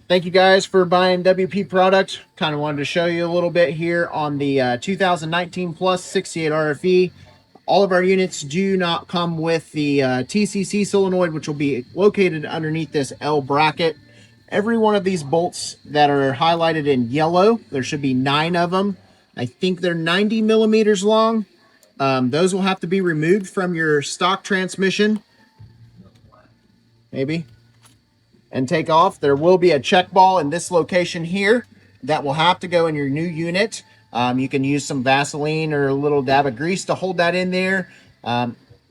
Thank you guys for buying WP products. Kind of wanted to show you a little bit here on the 2019 Plus 68 RFE. All of our units do not come with the TCC solenoid, which will be located underneath this L bracket. Every one of these bolts that are highlighted in yellow, there should be 9 of them. I think they're 90 millimeters long. Those will have to be removed from your stock transmission, maybe, and take off. There will be a check ball in this location here that will have to go in your new unit. You can use some Vaseline or a little dab of grease to hold that in there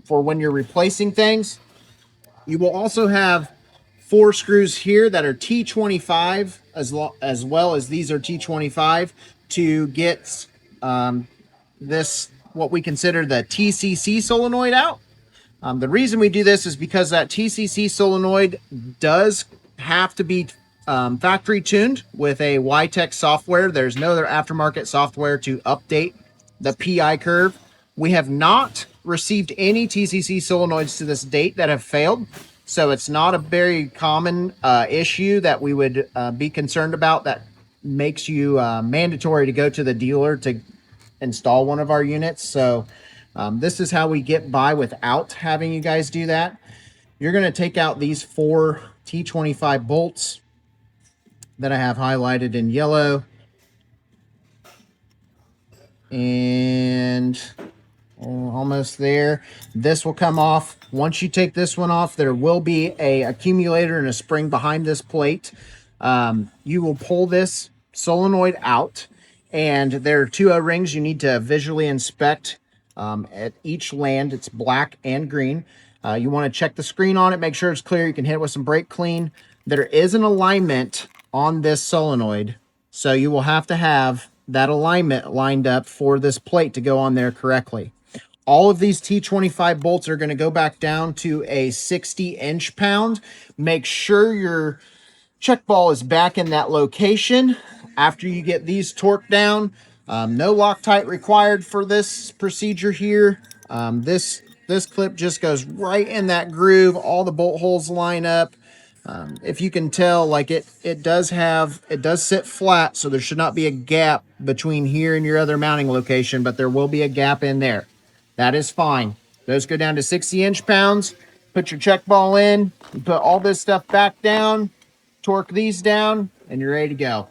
for when you're replacing things. You will also have 4 screws here that are T25 as well as these are T25 to get this, what we consider the TCC solenoid out. The reason we do this is because that TCC solenoid does have to be factory tuned with a YTech software. There's no other aftermarket software to update the PI curve. We have not received any TCC solenoids to this date that have failed, so it's not a very common issue that we would be concerned about that makes you mandatory to go to the dealer to install one of our units. So this is how we get by without having you guys do that. You're going to take out these 4 T25 bolts that I have highlighted in yellow. And almost there. This will come off. Once you take this one off, there will be a accumulator and a spring behind this plate. You will pull this solenoid out, and there are 2 O-rings you need to visually inspect at each land. It's black and green. You want to check the screen on it, make sure it's clear. You can hit it with some brake clean. There is an alignment on this solenoid, so you will have to have that alignment lined up for this plate to go on there correctly. All of these T25 bolts are going to go back down to a 60 inch-pound. Make sure your check ball is back in that location after you get these torqued down. No Loctite required for this procedure here. This clip just goes right in that groove. All the bolt holes line up. If you can tell, like it does sit flat, so there should not be a gap between here and your other mounting location, but there will be a gap in there. That is fine. Those go down to 60 inch-pounds. Put your check ball in, you put all this stuff back down, torque these down, and you're ready to go.